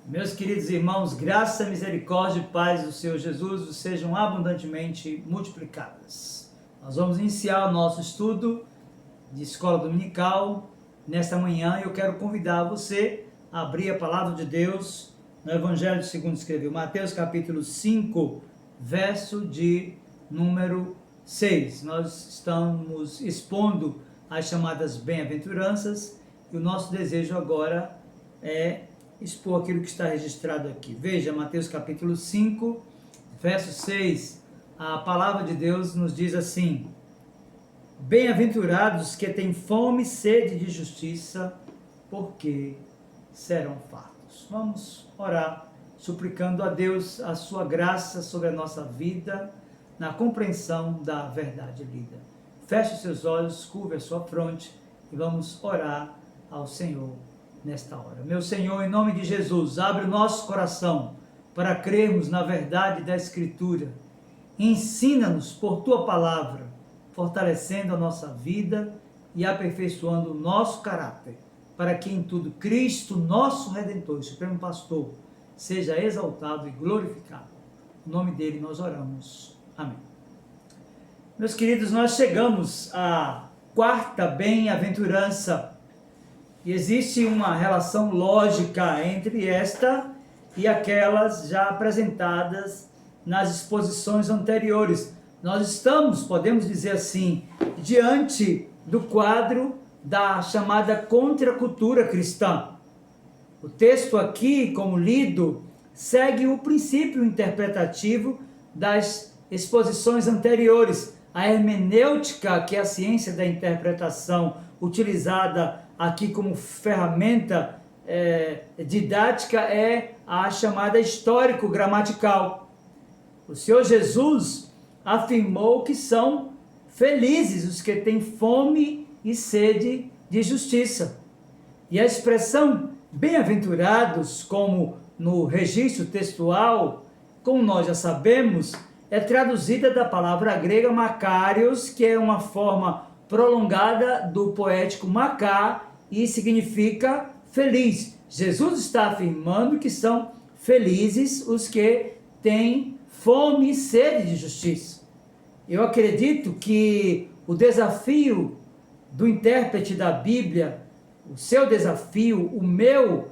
Meus queridos irmãos, graça, misericórdia e paz do Senhor Jesus sejam abundantemente multiplicadas. Nós vamos iniciar o nosso estudo de escola dominical nesta manhã e eu quero convidar você a abrir a palavra de Deus no Evangelho segundo escreveu Mateus capítulo 5, verso de número 6. Nós estamos expondo as chamadas bem-aventuranças e o nosso desejo agora é expor aquilo que está registrado aqui. Veja, Mateus capítulo 5, verso 6, a palavra de Deus nos diz assim: bem-aventurados que têm fome e sede de justiça, porque serão fartos. Vamos orar, suplicando a Deus a sua graça sobre a nossa vida, na compreensão da verdade lida. Feche os seus olhos, curve a sua fronte e vamos orar ao Senhor nesta hora. Meu Senhor, em nome de Jesus, abre o nosso coração para crermos na verdade da Escritura. Ensina-nos por Tua palavra, fortalecendo a nossa vida e aperfeiçoando o nosso caráter, para que em tudo Cristo, nosso Redentor e Supremo Pastor, seja exaltado e glorificado. Em nome dele nós oramos. Amém. Meus queridos, nós chegamos à quarta bem-aventurança. E existe uma relação lógica entre esta e aquelas já apresentadas nas exposições anteriores. Nós estamos, podemos dizer assim, diante do quadro da chamada contracultura cristã. O texto aqui, como lido, segue o princípio interpretativo das exposições anteriores. A hermenêutica, que é a ciência da interpretação utilizada aqui como ferramenta didática, é a chamada histórico-gramatical. O Senhor Jesus afirmou que são felizes os que têm fome e sede de justiça. E a expressão bem-aventurados, como no registro textual, como nós já sabemos, é traduzida da palavra grega makarios, que é uma forma prolongada do poético makar, e significa feliz. Jesus está afirmando que são felizes os que têm fome e sede de justiça. Eu acredito que o desafio do intérprete da Bíblia, o seu desafio, o meu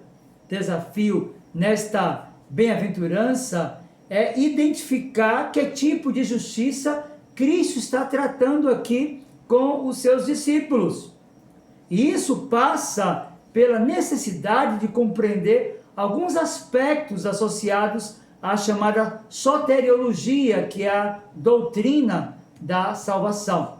desafio nesta bem-aventurança é identificar que tipo de justiça Cristo está tratando aqui com os seus discípulos. E isso passa pela necessidade de compreender alguns aspectos associados à chamada soteriologia, que é a doutrina da salvação.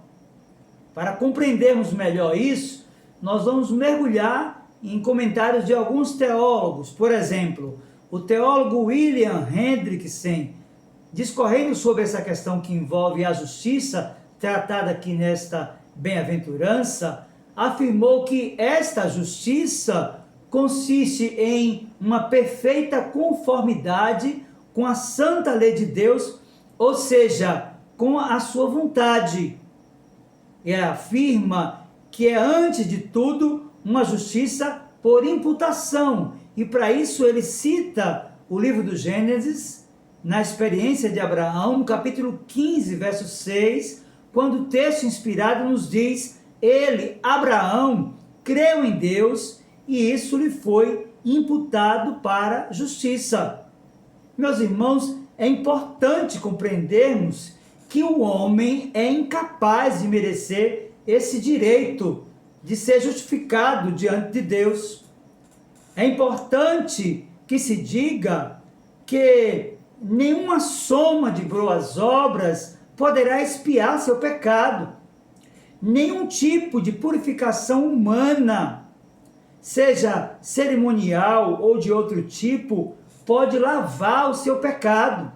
Para compreendermos melhor isso, nós vamos mergulhar em comentários de alguns teólogos. Por exemplo, o teólogo William Hendrickson, discorrendo sobre essa questão que envolve a justiça, tratada aqui nesta bem-aventurança, afirmou que esta justiça consiste em uma perfeita conformidade com a santa lei de Deus, ou seja, com a sua vontade. E afirma que é, antes de tudo, uma justiça por imputação. E para isso ele cita o livro do Gênesis, na experiência de Abraão, no capítulo 15, verso 6, quando o texto inspirado nos diz: ele, Abraão, creu em Deus e isso lhe foi imputado para justiça. Meus irmãos, é importante compreendermos que o homem é incapaz de merecer esse direito de ser justificado diante de Deus. É importante que se diga que nenhuma soma de boas obras poderá expiar seu pecado. Nenhum tipo de purificação humana, seja cerimonial ou de outro tipo, pode lavar o seu pecado.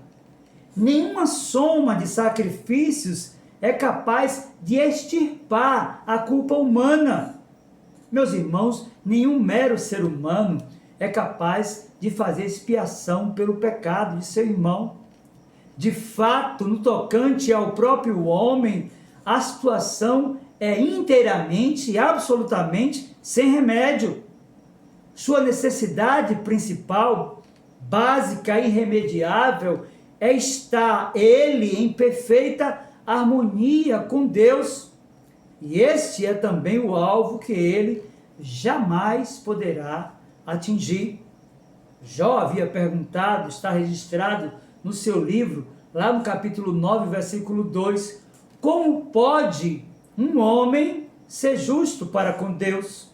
Nenhuma soma de sacrifícios é capaz de extirpar a culpa humana. Meus irmãos, nenhum mero ser humano é capaz de fazer expiação pelo pecado de seu irmão. De fato, no tocante ao próprio homem, a situação é inteiramente e absolutamente sem remédio. Sua necessidade principal básica e irremediável é estar ele em perfeita harmonia com Deus. E este é também o alvo que ele jamais poderá atingir. Jó havia perguntado, está registrado no seu livro, lá no capítulo 9, versículo 2, como pode um homem ser justo para com Deus?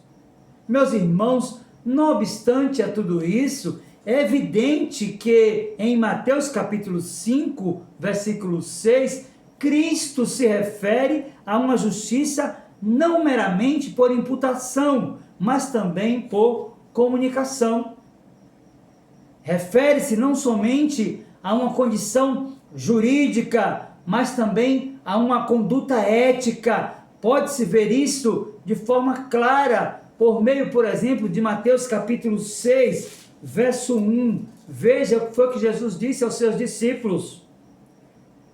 Meus irmãos, não obstante a tudo isso, é evidente que em Mateus capítulo 5, versículo 6, Cristo se refere a uma justiça não meramente por imputação, mas também por comunicação. Refere-se não somente a uma condição jurídica, mas também a uma conduta ética. Pode-se ver isso de forma clara por meio, por exemplo, de Mateus capítulo 6, verso 1. Veja o que foi que Jesus disse aos seus discípulos: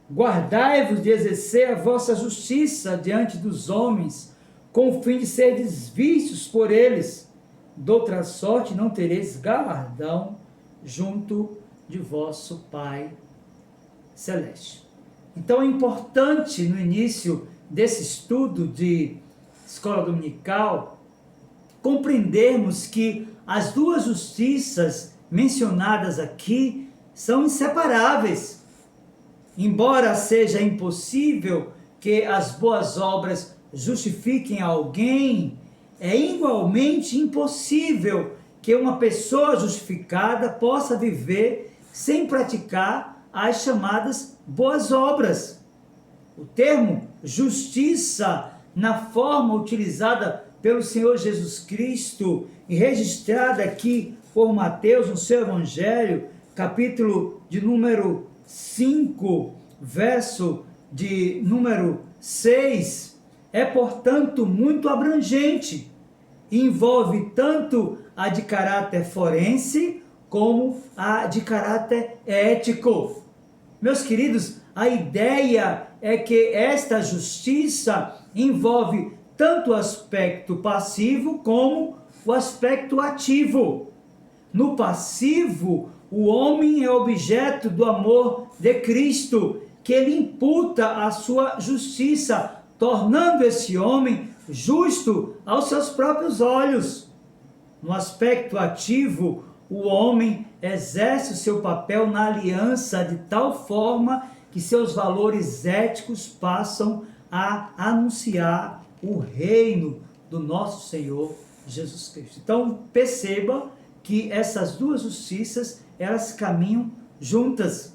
guardai-vos de exercer a vossa justiça diante dos homens, com o fim de serdes vistos por eles. Doutra sorte não tereis galardão junto de vosso Pai Celeste. Então é importante, no início desse estudo de escola dominical, compreendermos que as duas justiças mencionadas aqui são inseparáveis. Embora seja impossível que as boas obras justifiquem alguém, é igualmente impossível que uma pessoa justificada possa viver sem praticar as chamadas boas obras. O termo justiça, na forma utilizada pelo Senhor Jesus Cristo e registrada aqui por Mateus no seu Evangelho, capítulo de número 5, verso de número 6, é, portanto, muito abrangente. Envolve tanto a de caráter forense como a de caráter ético. Meus queridos, a ideia é que esta justiça envolve tanto o aspecto passivo como o aspecto ativo. No passivo, o homem é objeto do amor de Cristo, que ele imputa a sua justiça, tornando esse homem justo aos seus próprios olhos. No aspecto ativo, o homem exerce o seu papel na aliança de tal forma que seus valores éticos passam a anunciar o reino do nosso Senhor Jesus Cristo. Então, perceba que essas duas justiças, elas caminham juntas.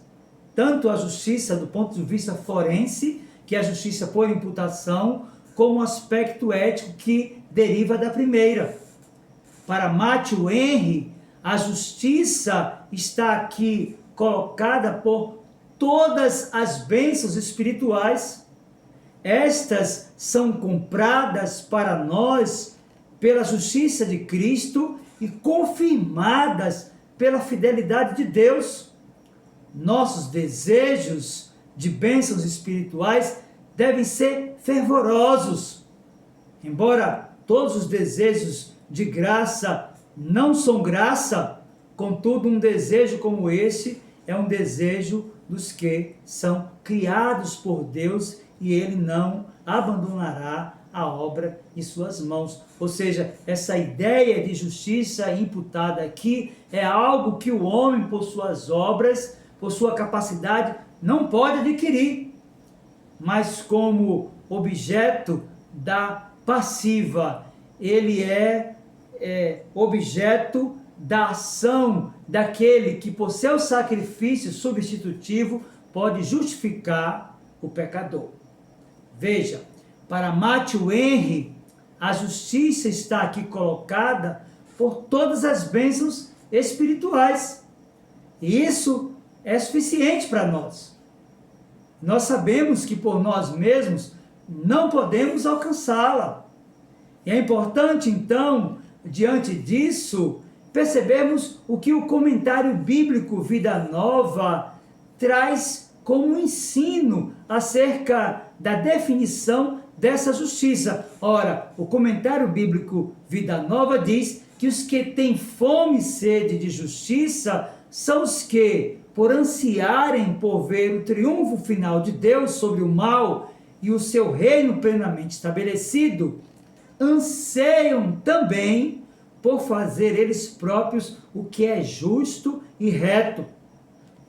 Tanto a justiça do ponto de vista forense, que é a justiça por imputação, como o aspecto ético que deriva da primeira. Para Matthew Henry, a justiça está aqui colocada por todas as bênçãos espirituais. Estas são compradas para nós pela justiça de Cristo e confirmadas pela fidelidade de Deus. Nossos desejos de bênçãos espirituais devem ser fervorosos. Embora todos os desejos de graça não são graça, contudo, um desejo como esse é um desejo dos que são criados por Deus e Ele não abandonará a obra em suas mãos. Ou seja, essa ideia de justiça imputada aqui é algo que o homem, por suas obras, por sua capacidade, não pode adquirir, mas como objeto da passiva, ele é objeto da ação daquele que, por seu sacrifício substitutivo, pode justificar o pecador. Veja, para Matthew Henry, a justiça está aqui colocada por todas as bênçãos espirituais. E isso é suficiente para nós. Nós sabemos que por nós mesmos não podemos alcançá-la. E é importante, então, diante disso, percebermos o que o comentário bíblico Vida Nova traz como ensino acerca da definição dessa justiça. Ora, o comentário bíblico Vida Nova diz que os que têm fome e sede de justiça são os que, por ansiarem por ver o triunfo final de Deus sobre o mal e o seu reino plenamente estabelecido, anseiam também por fazer eles próprios o que é justo e reto.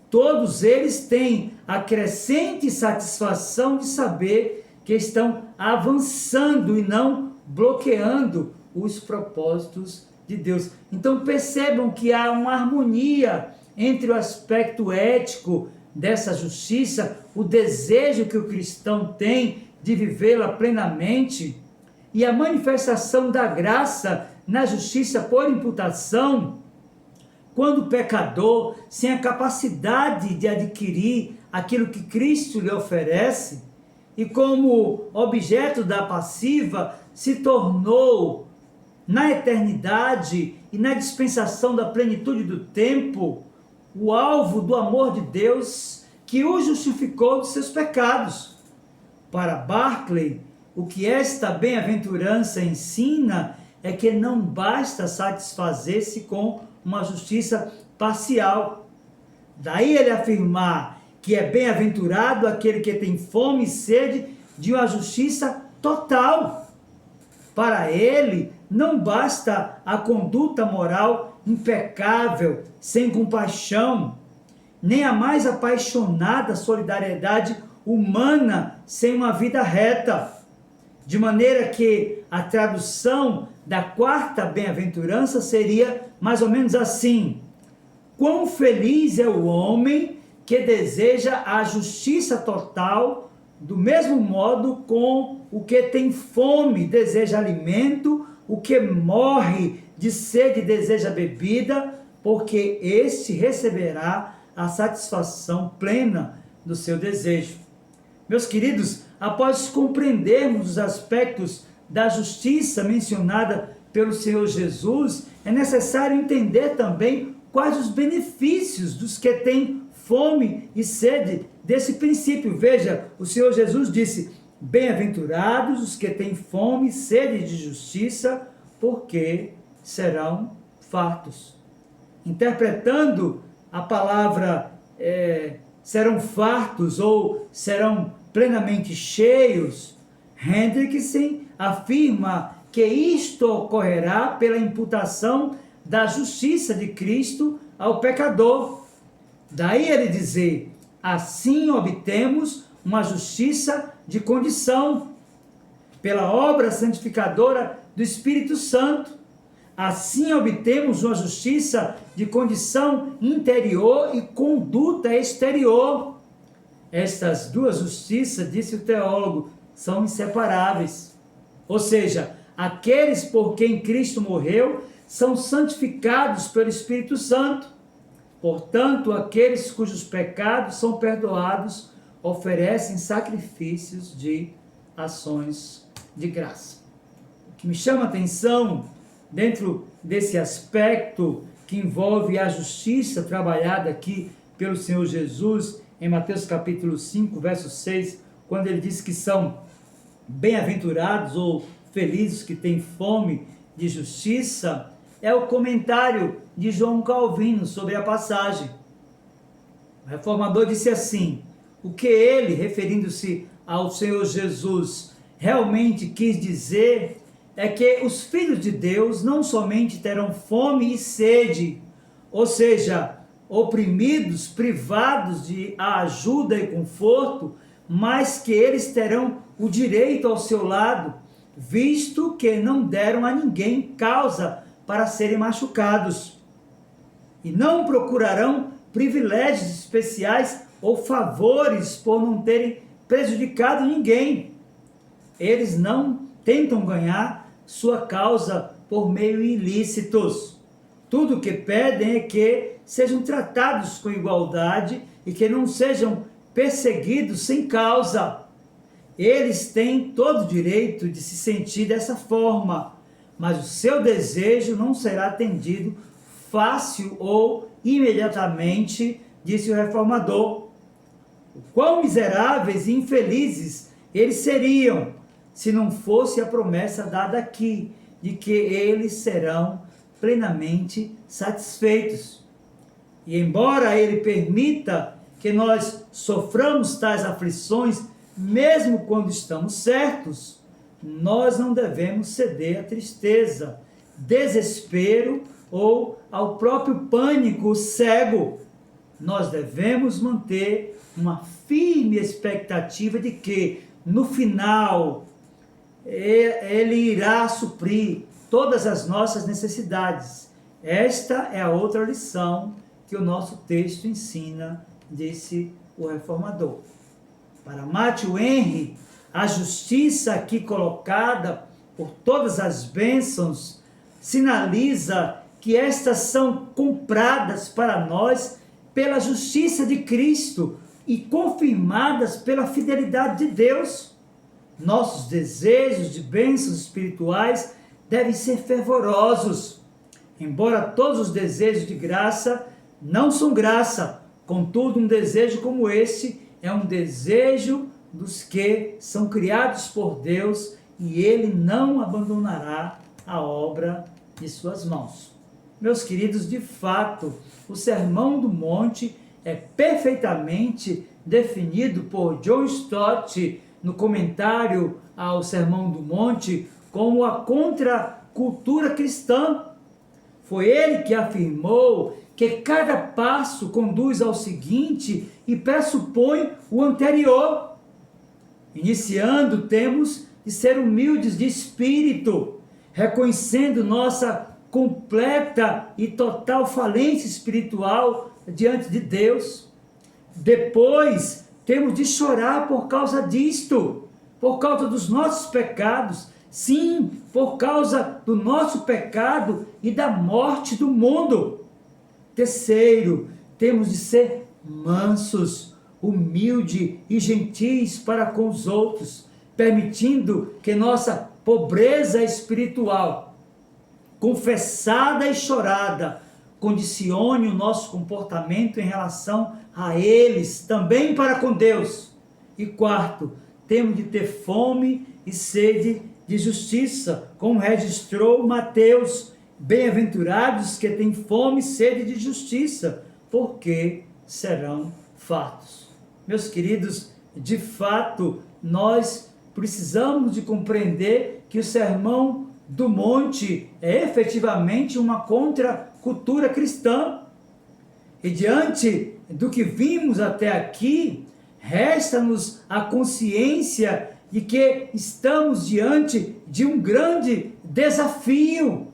Todos eles têm a crescente satisfação de saber que estão avançando e não bloqueando os propósitos de Deus. Então percebam que há uma harmonia entre o aspecto ético dessa justiça, o desejo que o cristão tem de vivê-la plenamente, e a manifestação da graça na justiça por imputação, quando o pecador, sem a capacidade de adquirir aquilo que Cristo lhe oferece, e como objeto da passiva, se tornou na eternidade e na dispensação da plenitude do tempo, o alvo do amor de Deus que o justificou dos seus pecados. Para Barclay, o que esta bem-aventurança ensina é que não basta satisfazer-se com uma justiça parcial. Daí ele afirmar que é bem-aventurado aquele que tem fome e sede de uma justiça total. Para ele, não basta a conduta moral impecável, sem compaixão, nem a mais apaixonada solidariedade humana sem uma vida reta. De maneira que a tradução da quarta bem-aventurança seria mais ou menos assim: quão feliz é o homem que deseja a justiça total, do mesmo modo com o que tem fome, deseja alimento, o que morre de sede deseja bebida, porque este receberá a satisfação plena do seu desejo. Meus queridos, após compreendermos os aspectos da justiça mencionada pelo Senhor Jesus, é necessário entender também quais os benefícios dos que têm fome e sede desse princípio. Veja, o Senhor Jesus disse: bem-aventurados os que têm fome e sede de justiça, porque serão fartos. Interpretando a palavra serão fartos ou serão plenamente cheios, Hendrickson afirma que isto ocorrerá pela imputação da justiça de Cristo ao pecador. Daí ele dizer: assim obtemos uma justiça de condição, pela obra santificadora do Espírito Santo. Assim obtemos uma justiça de condição interior e conduta exterior. Estas duas justiças, disse o teólogo, são inseparáveis. Ou seja, aqueles por quem Cristo morreu são santificados pelo Espírito Santo. Portanto, aqueles cujos pecados são perdoados oferecem sacrifícios de ações de graça. O que me chama a atenção dentro desse aspecto que envolve a justiça trabalhada aqui pelo Senhor Jesus, em Mateus capítulo 5, verso 6, quando ele diz que são bem-aventurados ou felizes que têm fome de justiça, é o comentário de João Calvino sobre a passagem. O reformador disse assim: o que ele, referindo-se ao Senhor Jesus, realmente quis dizer é que os filhos de Deus não somente terão fome e sede, ou seja, oprimidos, privados de ajuda e conforto, mas que eles terão o direito ao seu lado, visto que não deram a ninguém causa para serem machucados, e não procurarão privilégios especiais ou favores por não terem prejudicado ninguém. Eles não tentam ganhar sua causa por meio ilícitos. Tudo o que pedem é que sejam tratados com igualdade e que não sejam perseguidos sem causa. Eles têm todo o direito de se sentir dessa forma, mas o seu desejo não será atendido fácil ou imediatamente, disse o reformador. O quão miseráveis e infelizes eles seriam se não fosse a promessa dada aqui, de que eles serão plenamente satisfeitos. E embora Ele permita que nós soframos tais aflições, mesmo quando estamos certos, nós não devemos ceder à tristeza, desespero ou ao próprio pânico cego. Nós devemos manter uma firme expectativa de que, no final, Ele irá suprir todas as nossas necessidades. Esta é a outra lição que o nosso texto ensina, disse o reformador. Para Matthew Henry, a justiça aqui colocada por todas as bênçãos sinaliza que estas são compradas para nós pela justiça de Cristo e confirmadas pela fidelidade de Deus. Nossos desejos de bênçãos espirituais devem ser fervorosos. Embora todos os desejos de graça não são graça, contudo, um desejo como este é um desejo dos que são criados por Deus e Ele não abandonará a obra de suas mãos. Meus queridos, de fato, o Sermão do Monte é perfeitamente definido por John Stott no comentário ao Sermão do Monte como a contracultura cristã. Foi ele que afirmou que cada passo conduz ao seguinte e pressupõe o anterior. Iniciando, temos de ser humildes de espírito, reconhecendo nossa completa e total falência espiritual diante de Deus. Depois, temos de chorar por causa disto, por causa dos nossos pecados, sim, por causa do nosso pecado e da morte do mundo. Terceiro, temos de ser mansos, humildes e gentis para com os outros, permitindo que nossa pobreza espiritual, confessada e chorada, condicione o nosso comportamento em relação a eles, também para com Deus. E quarto, temos de ter fome e sede de justiça, como registrou Mateus: bem-aventurados que têm fome e sede de justiça, porque serão fartos. Meus queridos, de fato, nós precisamos de compreender que o Sermão do Monte é efetivamente uma contracultura cristã. E diante do que vimos até aqui, resta-nos a consciência de que estamos diante de um grande desafio.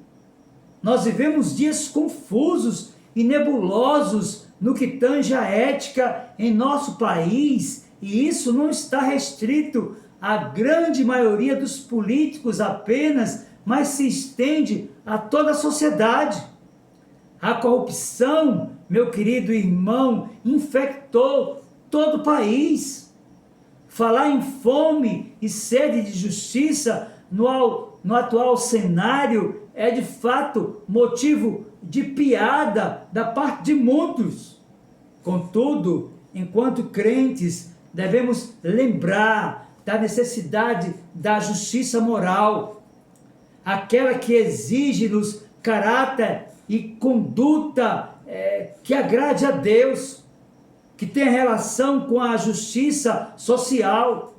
Nós vivemos dias confusos e nebulosos no que tange a ética em nosso país, e isso não está restrito à grande maioria dos políticos apenas, mas se estende a toda a sociedade. A corrupção, meu querido irmão, infectou todo o país. Falar em fome e sede de justiça no atual cenário é de fato motivo de piada da parte de muitos. Contudo, enquanto crentes, devemos lembrar da necessidade da justiça moral, aquela que exige-nos caráter e conduta que agrade a Deus, que tem relação com a justiça social,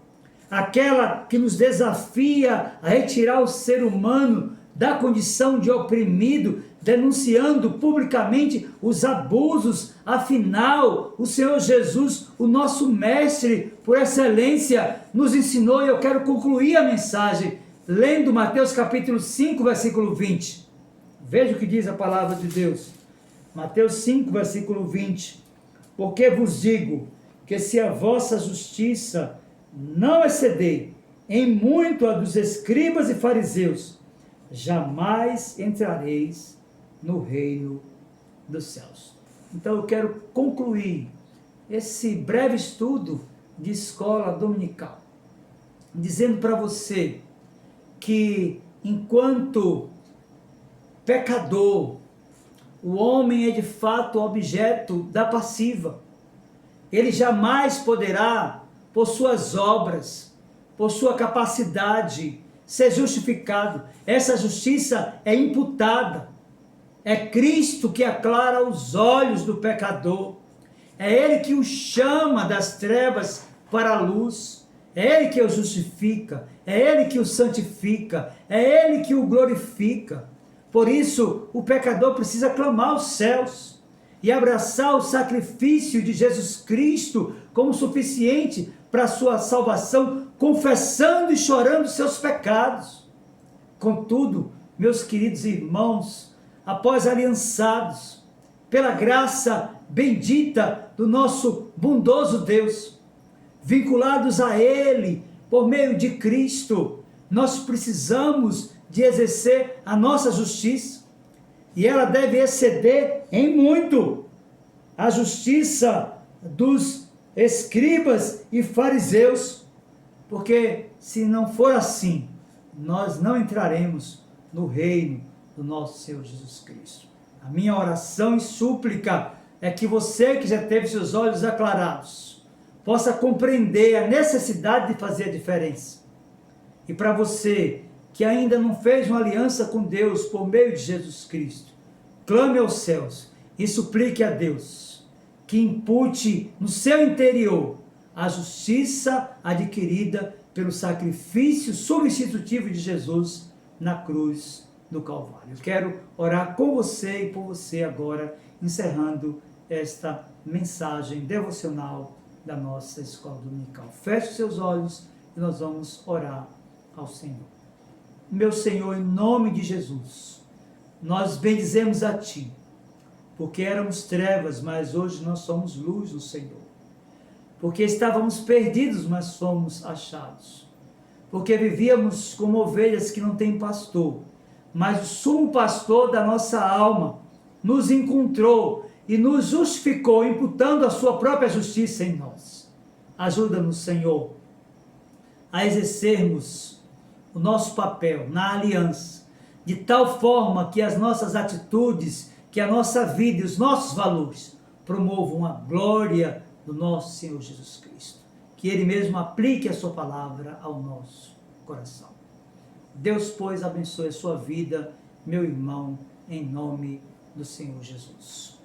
aquela que nos desafia a retirar o ser humano da condição de oprimido, denunciando publicamente os abusos. Afinal, o Senhor Jesus, o nosso mestre por excelência, nos ensinou, e eu quero concluir a mensagem lendo Mateus capítulo 5, versículo 20. Veja o que diz a palavra de Deus. Mateus 5, versículo 20. Porque vos digo que se a vossa justiça não exceder em muito a dos escribas e fariseus, jamais entrareis no reino dos céus. Então eu quero concluir esse breve estudo de escola dominical, dizendo para você que enquanto pecador, o homem é de fato objeto da passiva. Ele jamais poderá, por suas obras, por sua capacidade, ser justificado. Essa justiça é imputada. É Cristo que aclara os olhos do pecador. É Ele que o chama das trevas para a luz. É Ele que o justifica. É Ele que o santifica. É Ele que o glorifica. Por isso, o pecador precisa clamar aos céus e abraçar o sacrifício de Jesus Cristo como suficiente para a sua salvação, confessando e chorando seus pecados. Contudo, meus queridos irmãos, após aliançados pela graça bendita do nosso bondoso Deus, vinculados a Ele por meio de Cristo, nós precisamos de exercer a nossa justiça, e ela deve exceder em muito a justiça dos escribas e fariseus, porque se não for assim, nós não entraremos no reino do nosso Senhor Jesus Cristo. A minha oração e súplica é que você que já teve seus olhos aclarados, possa compreender a necessidade de fazer a diferença. E para você que ainda não fez uma aliança com Deus por meio de Jesus Cristo, clame aos céus e suplique a Deus que impute no seu interior a justiça adquirida pelo sacrifício substitutivo de Jesus na cruz do Calvário. Eu quero orar com você e por você agora, encerrando esta mensagem devocional da nossa escola dominical. Feche seus olhos e nós vamos orar ao Senhor. Meu Senhor, em nome de Jesus, nós bendizemos a Ti, porque éramos trevas, mas hoje nós somos luz do Senhor. Porque estávamos perdidos, mas fomos achados. Porque vivíamos como ovelhas que não têm pastor, mas o sumo pastor da nossa alma nos encontrou e nos justificou, imputando a sua própria justiça em nós. Ajuda-nos, Senhor, a exercermos o nosso papel na aliança, de tal forma que as nossas atitudes, que a nossa vida e os nossos valores promovam a glória do nosso Senhor Jesus Cristo. Que Ele mesmo aplique a sua palavra ao nosso coração. Deus, pois, abençoe a sua vida, meu irmão, em nome do Senhor Jesus.